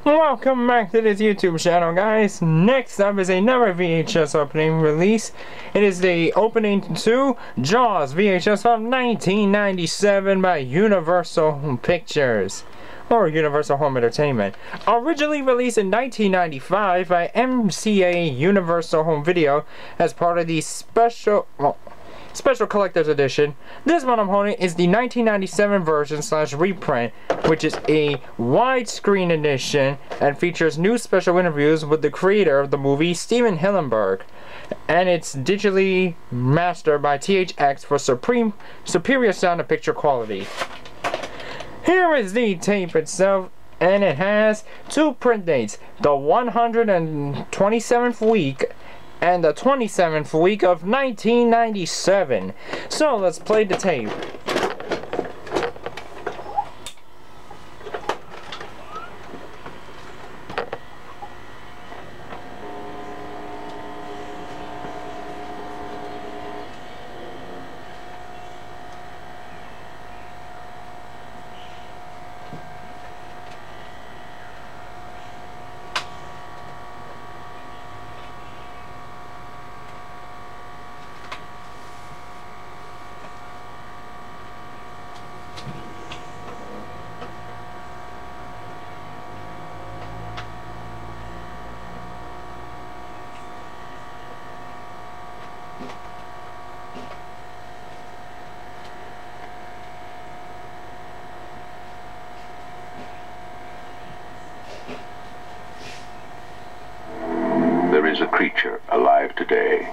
Welcome back to this YouTube channel, guys. Next up is another VHS opening release. It is the opening to Jaws VHS from 1997 by Universal Pictures, or Universal Home Entertainment. Originally released in 1995 by MCA Universal Home Video as part of the special collector's edition. This one I'm holding is the 1997 version / reprint, which is a widescreen edition and features new special interviews with the creator of the movie, Steven Hillenburg, and it's digitally mastered by THX for superior sound and picture quality. Here is the tape itself, and it has two print dates, the 127th week and the 27th week of 1997. So let's play the tape. There is a creature alive today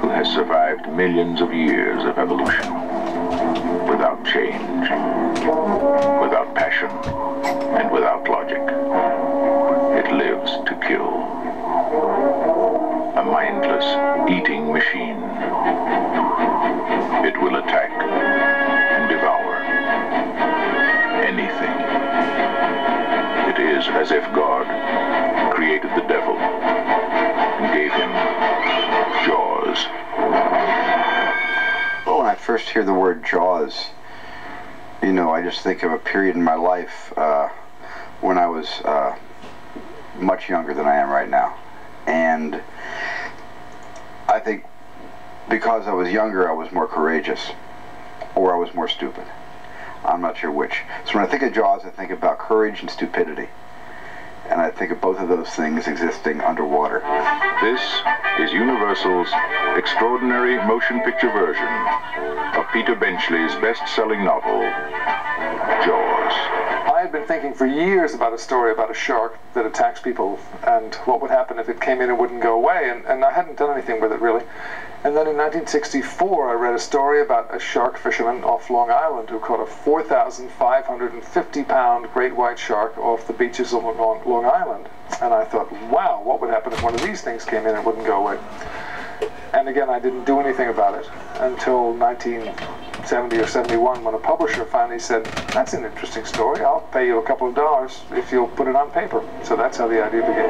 who has survived millions of years of evolution without change, without passion, and without logic. It lives to kill. A mindless eating machine. It will attack and devour anything. It is as if God created the devil and gave him jaws. Well, when I first hear the word Jaws, you know, I just think of a period in my life when I was much younger than I am right now. And I think because I was younger, I was more courageous, or I was more stupid. I'm not sure which. So when I think of Jaws, I think about courage and stupidity. And I think of both of those things existing underwater. This is Universal's extraordinary motion picture version of Peter Benchley's best-selling novel, Jaws. I had been thinking for years about a story about a shark that attacks people and what would happen if it came in and wouldn't go away, and I hadn't done anything with it really. And then in 1964 I read a story about a shark fisherman off Long Island who caught a 4,550-pound great white shark off the beaches of Long Island. And I thought, wow, what would happen if one of these things came in and wouldn't go away? And again, I didn't do anything about it until 1970 or 71 when a publisher finally said, that's an interesting story, I'll pay you a couple of dollars if you'll put it on paper. So that's how the idea began.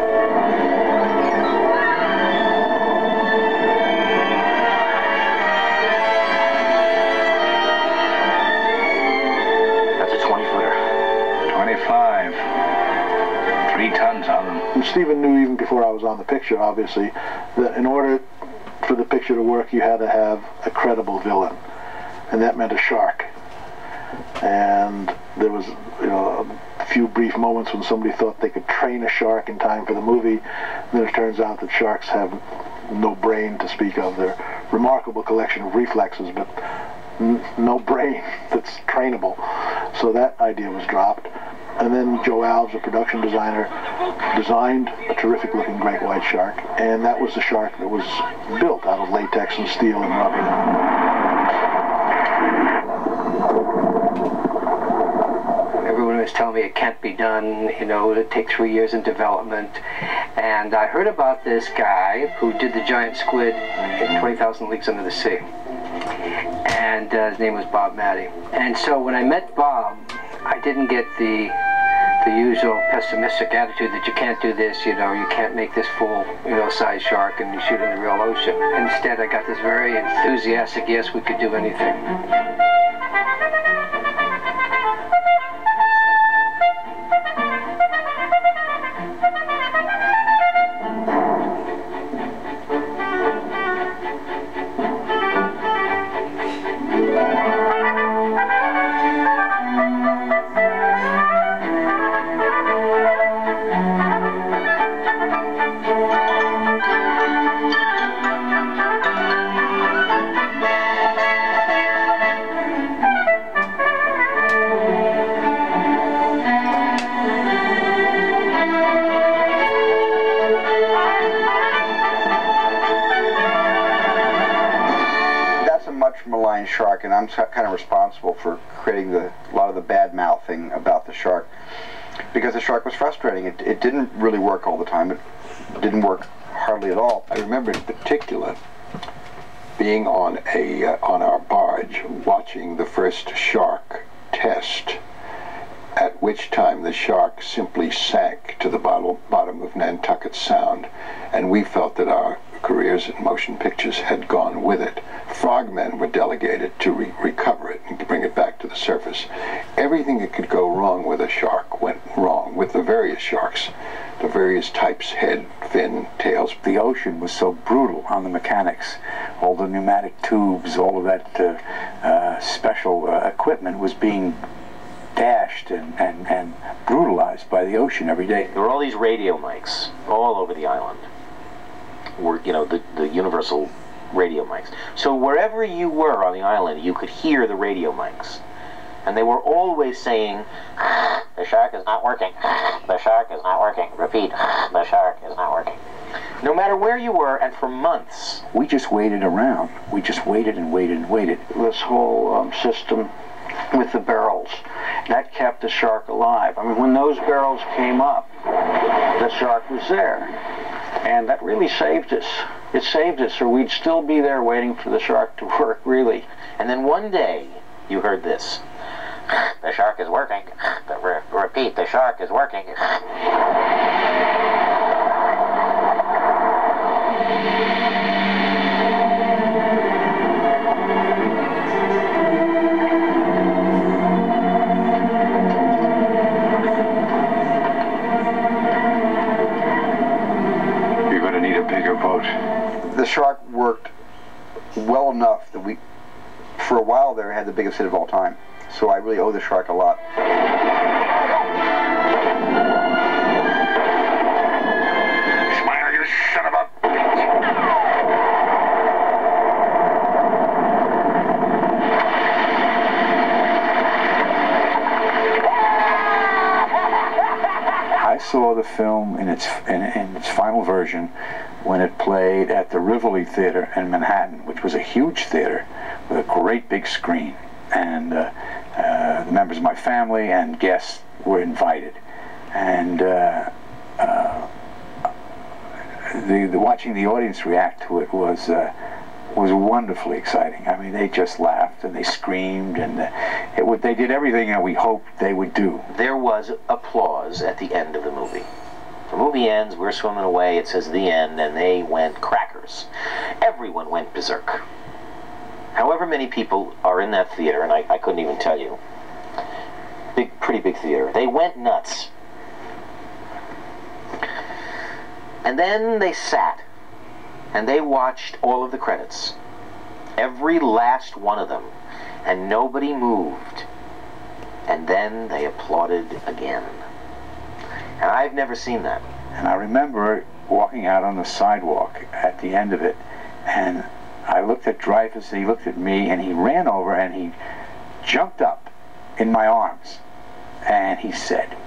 That's a 20-footer. 25. 3 tons on them. And Steven knew even before I was on the picture, obviously, that in order for the picture to work, you had to have a credible villain, and that meant a shark. And there was, you know, a few brief moments when somebody thought they could train a shark in time for the movie. And then it turns out that sharks have no brain to speak of. They're a remarkable collection of reflexes, but no brain that's trainable. So that idea was dropped. And then Joe Alves, the production designer, designed a terrific-looking great white shark, and that was the shark that was built out of latex and steel and rubber. Everyone was telling me it can't be done, you know, it'd take 3 years in development. And I heard about this guy who did the giant squid in 20,000 Leagues Under the Sea. And his name was Bob Matty. And so when I met Bob, I didn't get the usual pessimistic attitude that you can't do this, you know, you can't make this full, you know, size shark and you shoot in the real ocean. Instead, I got this very enthusiastic, yes, we could do anything. giant shark, and I'm kind of responsible for creating a lot of the bad mouthing about the shark, because the shark was frustrating. It didn't really work all the time. It didn't work hardly at all. I remember in particular being on our barge watching the first shark test, at which time the shark simply sank to the bottom of Nantucket Sound, and we felt that our careers in motion pictures had gone with it. Frogmen were delegated to recover it and to bring it back to the surface. Everything that could go wrong with a shark went wrong with the various sharks, the various types, head, fin, tails. The ocean was so brutal on the mechanics. All the pneumatic tubes, all of that special equipment was being dashed and brutalized by the ocean every day. There were all these radio mics all over the island. Were, you know, the universal radio mics. So wherever you were on the island, you could hear the radio mics. And they were always saying, the shark is not working, the shark is not working, repeat, the shark is not working. No matter where you were, and for months. We just waited around. We just waited and waited and waited. This whole system with the barrels, that kept the shark alive. I mean, when those barrels came up, the shark was there. And that really saved us. It saved us, or we'd still be there waiting for the shark to work, really. And then one day, you heard this. The shark is working. Repeat, the shark is working. The shark worked well enough that we, for a while there, had the biggest hit of all time. So I really owe the shark a lot. Smile, you son of a bitch! I saw the film in its final version when it played at the Rivoli Theater in Manhattan, which was a huge theater with a great big screen, and the members of my family and guests were invited, and watching the audience react to it was wonderfully exciting. I mean, they just laughed and they screamed, and they did everything that we hoped they would do. There was applause at the end of the movie. The movie ends, we're swimming away, it says the end, and they went crackers. Everyone went berserk. However many people are in that theater, and I couldn't even tell you. Pretty big theater. They went nuts. And then they sat, and they watched all of the credits. Every last one of them. And nobody moved. And then they applauded again. And I've never seen that. And I remember walking out on the sidewalk at the end of it, and I looked at Dreyfuss, and he looked at me, and he ran over, and he jumped up in my arms, and he said,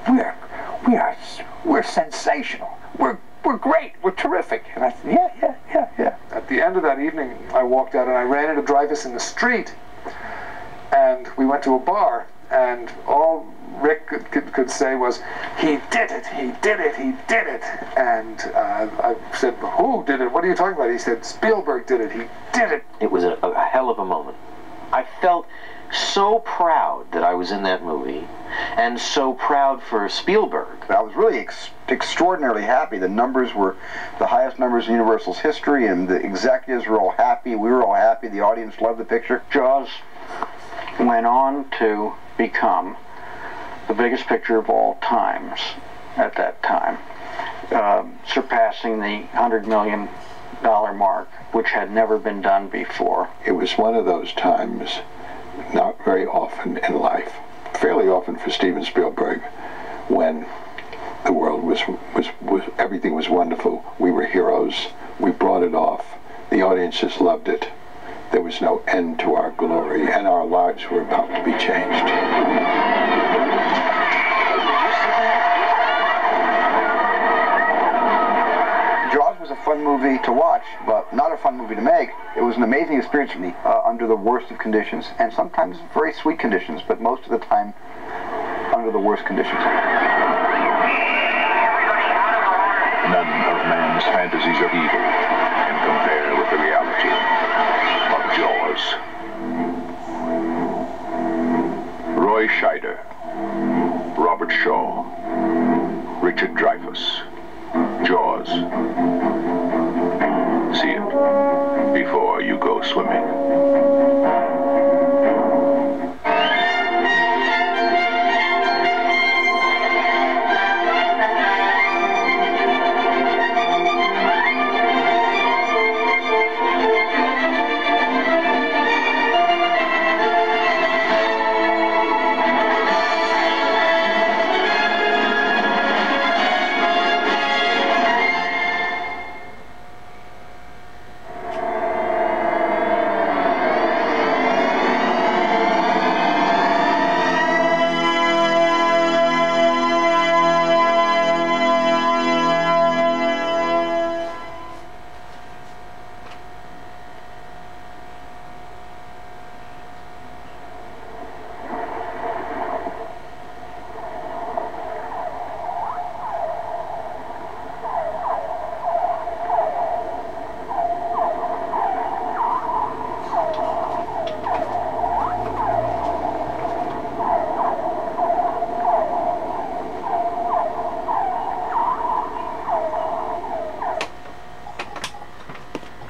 we're sensational. We're great. We're terrific. And I said, yeah. At the end of that evening, I walked out and I ran into Dreyfuss in the street, and we went to a bar, and all Rick could say was, he did it, he did it, he did it. And I said, who did it? What are you talking about? He said, Spielberg did it, he did it. It was a hell of a moment. I felt so proud that I was in that movie, and so proud for Spielberg. I was really extraordinarily happy. The numbers were the highest numbers in Universal's history, and the executives were all happy. We were all happy. The audience loved the picture. Jaws went on to become the biggest picture of all times at that time, surpassing the $100 million mark, which had never been done before. It was one of those times, not very often in life, fairly often for Steven Spielberg, when the world was everything was wonderful. We were heroes. We brought it off. The audiences loved it. There was no end to our glory, and our lives were about to be changed. Jaws was a fun movie movie to watch, but not a fun movie to make. It was an amazing experience for me under the worst of conditions, and sometimes very sweet conditions, but most of the time under the worst conditions. None of man's fantasies of evil can compare with the reality of Jaws. Roy Scheider, Robert Shaw, Richard Dreyfuss. Jaws. See it before you go swimming.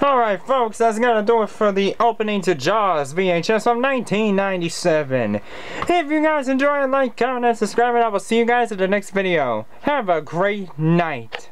Alright folks, that's gonna do it for the opening to Jaws VHS from 1997. If you guys enjoy it, like, comment, and subscribe, and I will see you guys in the next video. Have a great night.